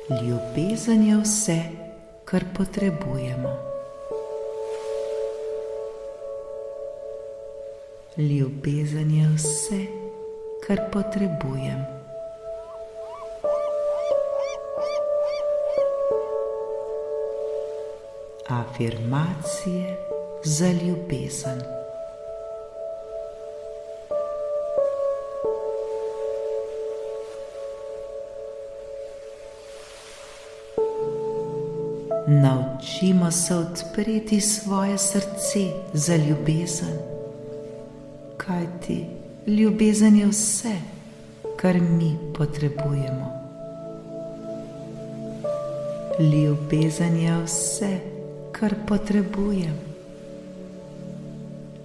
Ljubezen je vse, kar potrebujemo. Ljubezen je vse, kar potrebujem. Afirmacije za ljubezen. Naučimo se odpreti svoje srce za ljubezen, kajti ljubezen je vse, kar mi potrebujemo. Ljubezen je vse, kar potrebujem.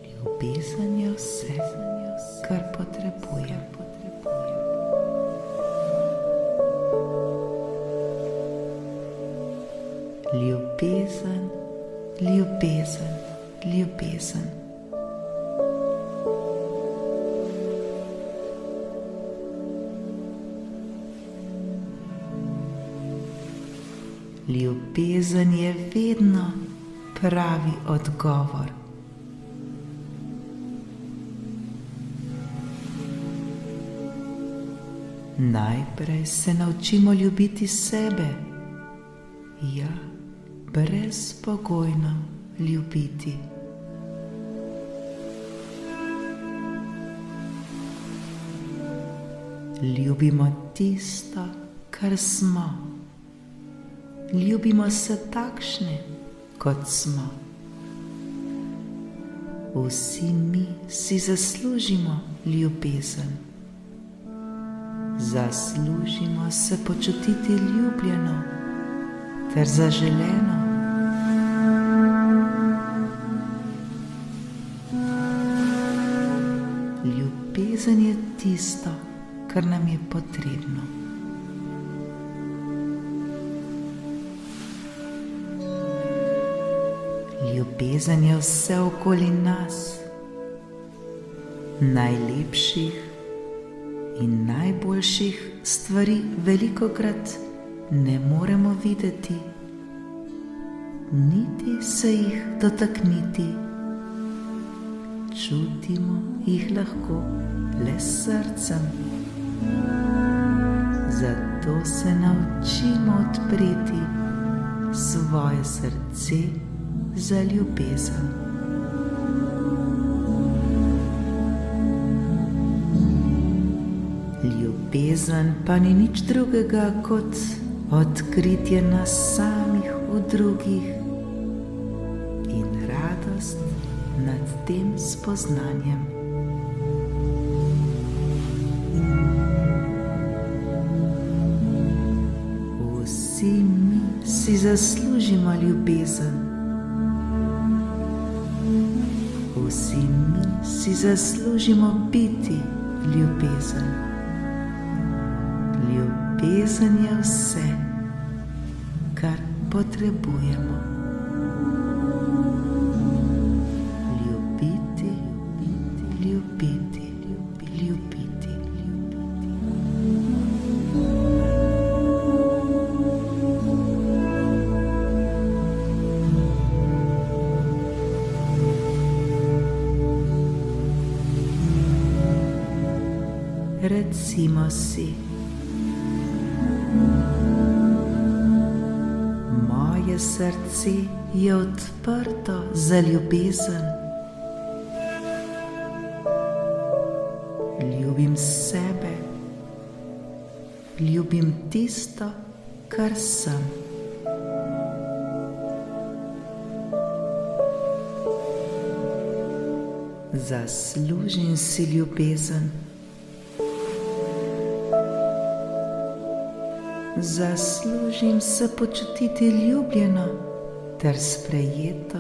Ljubezen je vse, kar potrebujem. Ljubezen, ljubezen, ljubezen. Ljubezen je vedno pravi odgovor. Najprej se naučimo ljubiti sebe, ja, brezpogojno ljubiti. Ljubimo tisto, kar smo. Ljubimo se takšne, kot smo. Vsi mi si zaslužimo ljubezen. Zaslužimo se počutiti ljubljeno ter zaželeno. Ljubezen je tisto, kar nam je potrebno. Ljubezen je vse okoli nas, najlepših in najboljših stvari velikokrat ne moremo videti, niti se jih dotakniti. Čutimo jih lahko le s srcem. Zato se naučimo odpreti svoje srce za ljubezen. Ljubezen pa ni nič drugega kot odkritje nas samih v drugih in radost nad tem spoznanjem. Vsi mi si zaslužimo ljubezen. Vsi mi si zaslužimo biti ljubezen. Ljubezen je vse, kar potrebujemo. Ljubiti, ljubiti, ljubiti, ljubiti. Recimo si: moje srce je odprto za ljubezen. Ljubim sebe, ljubim tisto, kar sem. Zaslužim si ljubezen. Zaslužim se počutiti ljubljeno ter sprejeto.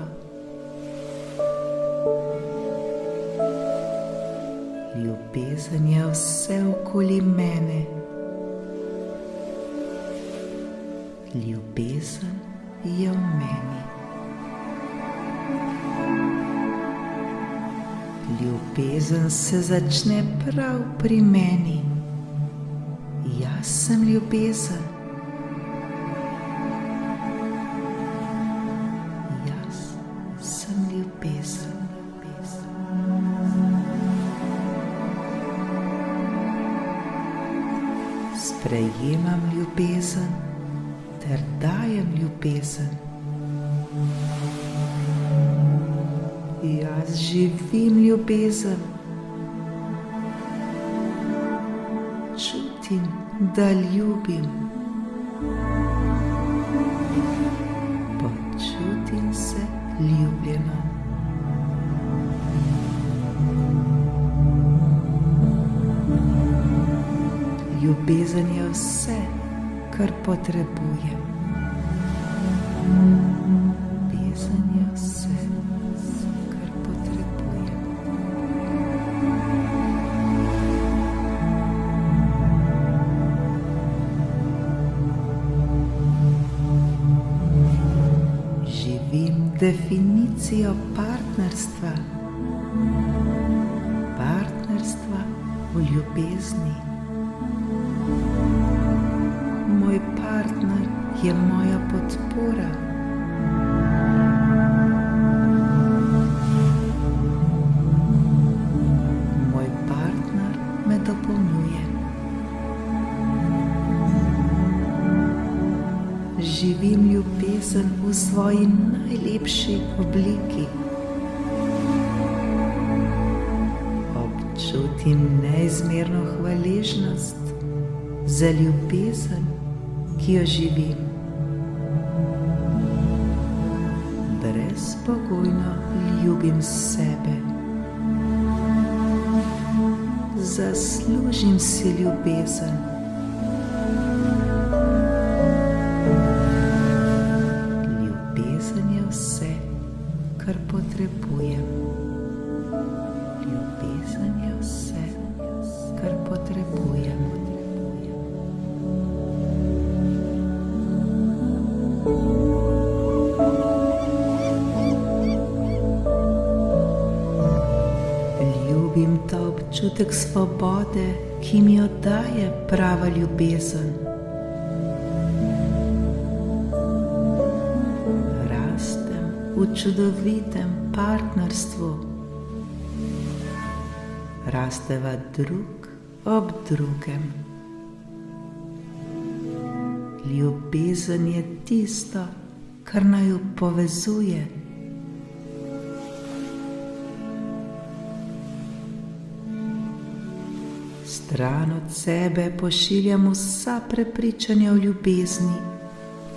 Ljubezen je vse okoli mene. Ljubezen je v meni. Ljubezen se začne prav pri meni. Jaz sem ljubezen. Sprejemam ljubezen ter dajem ljubezen. Jaz živim ljubezen. Čutim, da ljubim. Počutim se ljubljeno. Ljubezen je vse, kar potrebujem. Ljubezen je vse, kar potrebujem. Živim definicijo partnerstva. Partnerstva v ljubezni. Moj partner je moja podpora. Moj partner me dopolnjuje. Živim ljubezen v svoji najlepši obliki. Občutim neizmerno hvaležnost za ljubezen, ki jo živim. Brezpogojno ljubim sebe. Zaslužim si ljubezen. Ljubezen je vse, kar potrebujem. Ljubezen je vse, kar potrebujem. Ljubim ta občutek svobode, ki mi jo daje prava ljubezen. Rastem v čudovitem partnerstvu. Rasteva drug ob drugem. Ljubezen je tisto, kar naju povezuje. Stran od sebe pošiljam vsa prepričanja o ljubezni,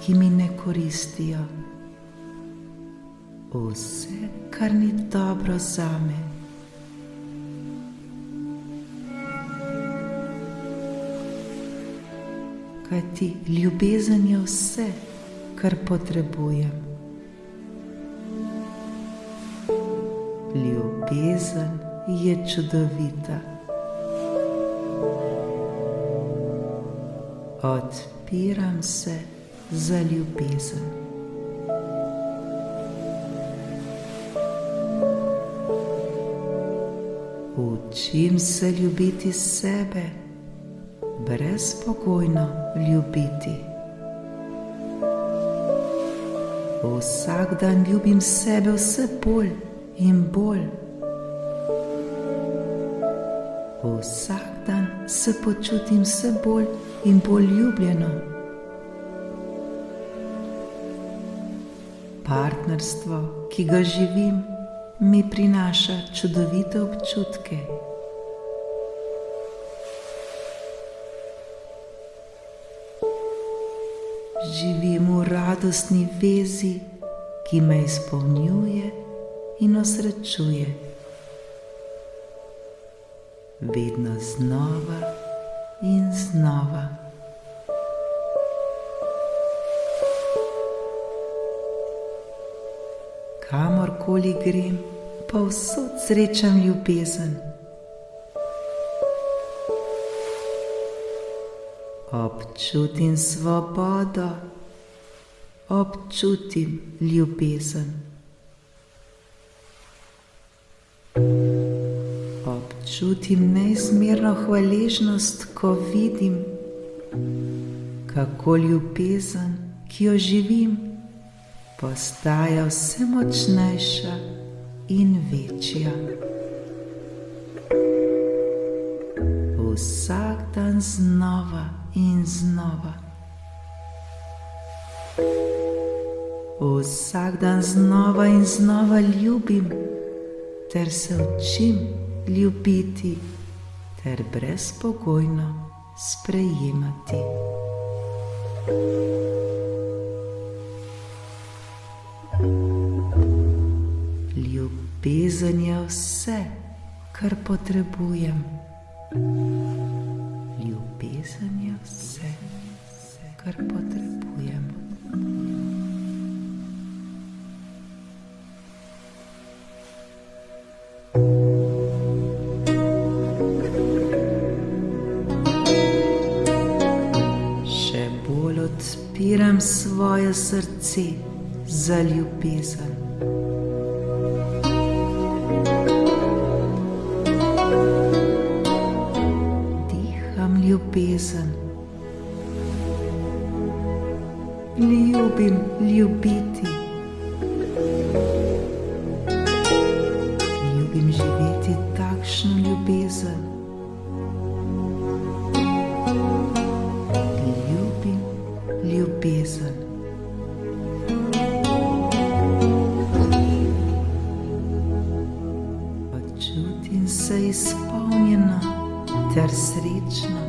ki mi ne koristijo. Vse, kar ni dobro zame. Kajti ljubezen je vse, kar potrebujem. Ljubezen je čudovita. Odpiram se za ljubezen. Učim se ljubiti sebe, brezpogojno ljubiti. Vsak dan ljubim sebe vse bolj in bolj. Vsak dan se počutim vse bolj in bolj ljubljeno. Partnerstvo, ki ga živim, mi prinaša čudovite občutke. Živim v radostni vezi, ki me izpolnjuje in osrečuje. Vedno znova in znova. Kamorkoli grem, povsod srečam ljubezen. Občutim svobodo, občutim ljubezen. Občutim neizmerno hvaležnost, ko vidim, kako ljubezen, ki jo živim, postaja vse močnejša in večja. vsak dan znova in znova. Vsak dan znova in znova ljubim, ter se učim ljubiti, ter brezpogojno sprejemati. Ljubezen je vse, kar potrebujem. Ljubezen je vse, kar potrebujem. Še bolj odpiram svoje srce za ljubezen. Ljubezen. Ljubim ljubiti. Ljubim živeti takšno ljubezen. Ljubim ljubezen. Počutim se izpolnjena ter srečna.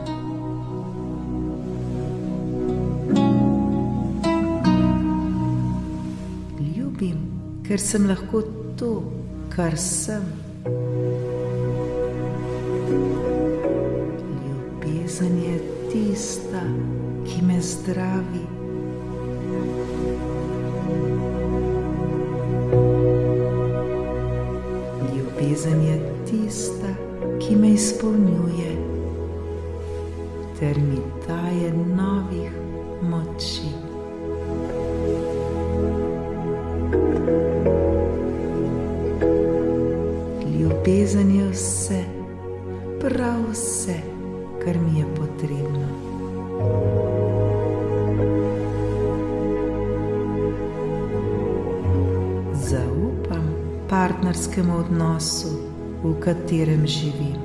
Ljubim, ker sem lahko to, kar sem. Ljubezen je tista, ki me zdravi. Ljubezen je tista, ki me izpolnjuje, ter mi daje novih moči. Ljubezen je vse, prav vse, kar mi je potrebno. Zaupam partnerskemu odnosu, v katerem živim.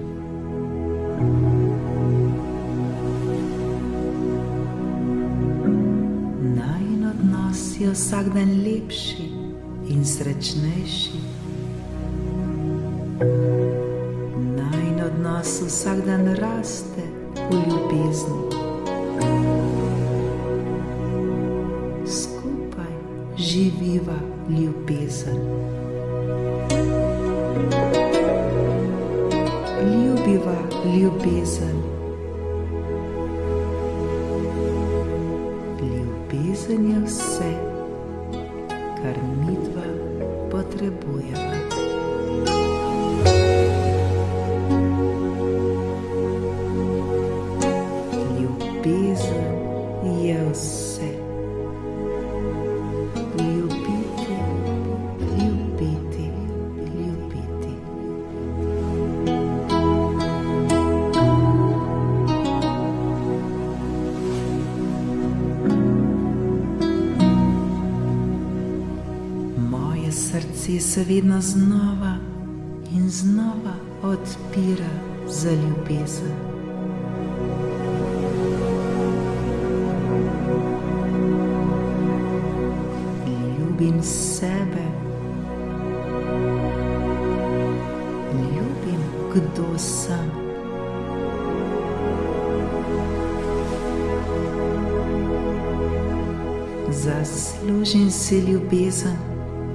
Najin odnos je vsak dan lepši in srečnejši. Najin odnos vsak dan raste v ljubezni. Skupaj živiva ljubezen. Ljubiva ljubezen. Ljubezen je vse, kar midva potrebujeva. Ljubezen je vse. Ljubiti, ljubiti, ljubiti. Moje srce se vedno znova in znova odpira za ljubezen. Ljubim sebe. Ljubim, kdo sem. Zaslužim si ljubezen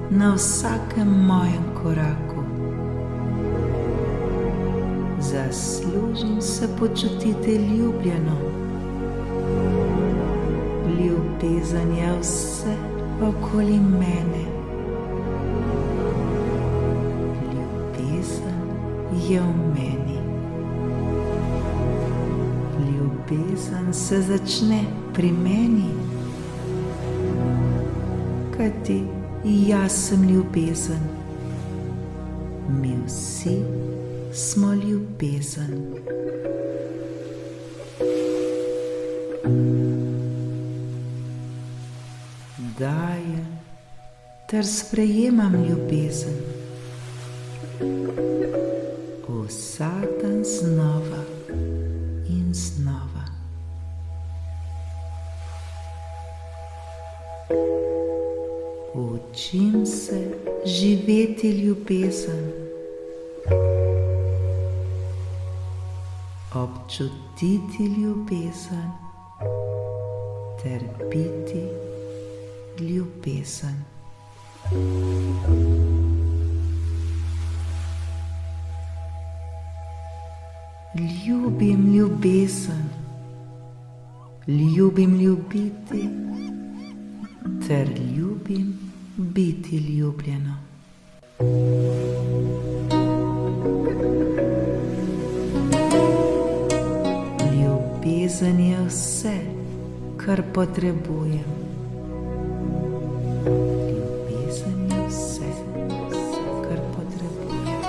na vsakem mojem koraku. Zaslužim se počutiti ljubljeno. Ljubezen je vse okoli mene. Ljubezen je v meni. Ljubezen se začne pri meni, kajti jaz sem ljubezen. Mi vsi smo ljubezen. Dajem ter sprejemam ljubezen. Vsak dan znova živeti ljubezen, občutiti ljubezen ter biti ljubezen. Ljubim ljubezen, ljubim ljubiti ter ljubim biti ljubljeno. Ljubezen je vse, kar potrebujem. Ljubezen je vse, kar potrebujem.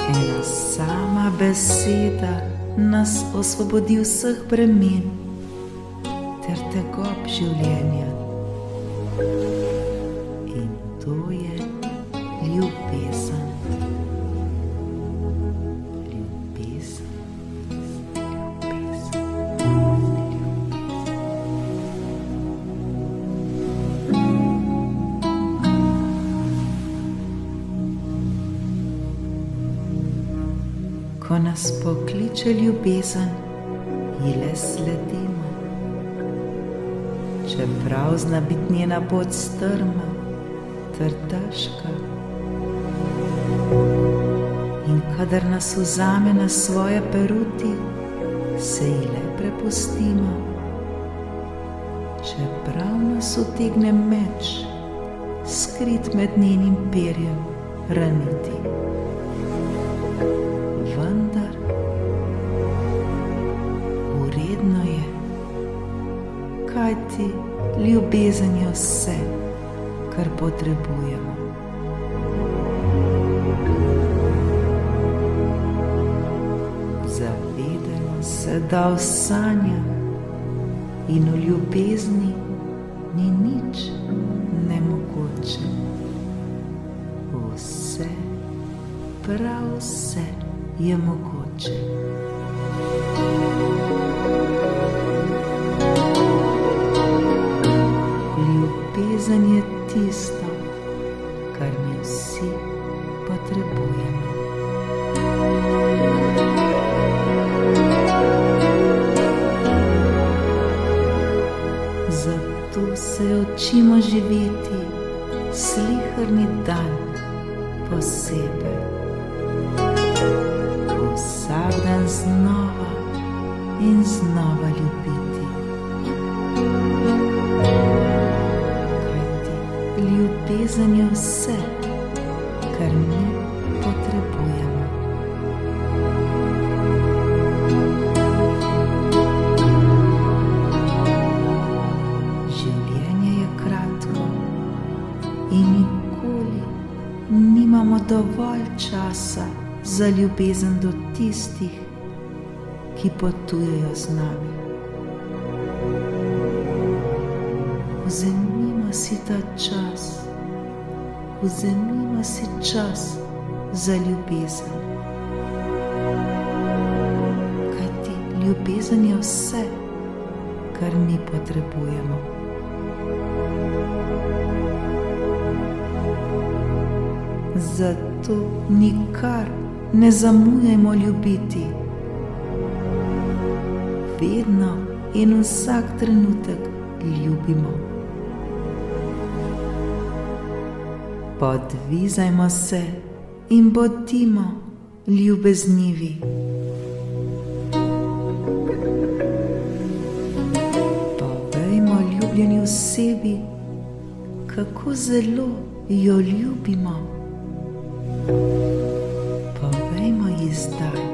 Ena sama beseda nas osvobodi vseh bremen ter tegob življenja. In to je ljubezen. Ljubezen, ljubezen, Ko nas pokliče ljubezen, ji le sledimo. Čeprav zna biti njena pot strma ter težka. In kadar nas vzame na svoje peruti, se ji le prepustimo. Čeprav nas utegne meč, skrit med njenim perjem, raniti. Vendar vredno je, kajti ljubezen je vse, kar potrebujemo. Zavedajmo se, da v sanjah in v ljubezni ni nič nemogoče. Vse, prav vse je mogoče. Ljubezen je tisto, kar mi vsi potrebujemo. Zato se učimo živeti sleherni dan posebej. Vsak dan znova in znova ljubiti. Ljubezen je vse, kar mi potrebujemo. Življenje je kratko in nikoli nimamo dovolj časa za ljubezen do tistih, ki potujejo z nami. Vzemimo si ta čas, vzemimo si čas za ljubezen. Kajti ljubezen je vse, kar mi potrebujemo. Zato nikar ne zamujajmo ljubiti. Vedno in vsak trenutek ljubimo. Podvizajmo se in bodimo ljubeznivi. Povejmo ljubljeni osebi, kako zelo jo ljubimo. Povejmo ji zdaj.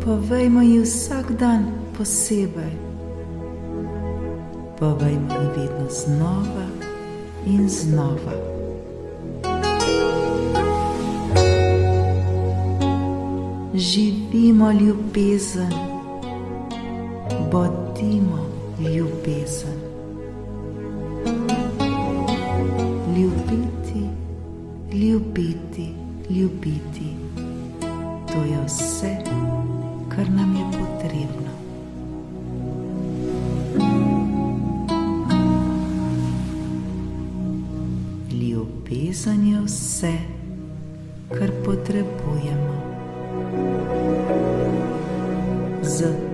Povejmo ji vsak dan posebej. Povejmo ji vedno znova in znova. Živimo ljubezen, bodimo ljubezen. Ljubiti, ljubiti. ljubiti. To je vse, kar nam je potrebno. Ljubezen je vse, kar potrebujemo. Zato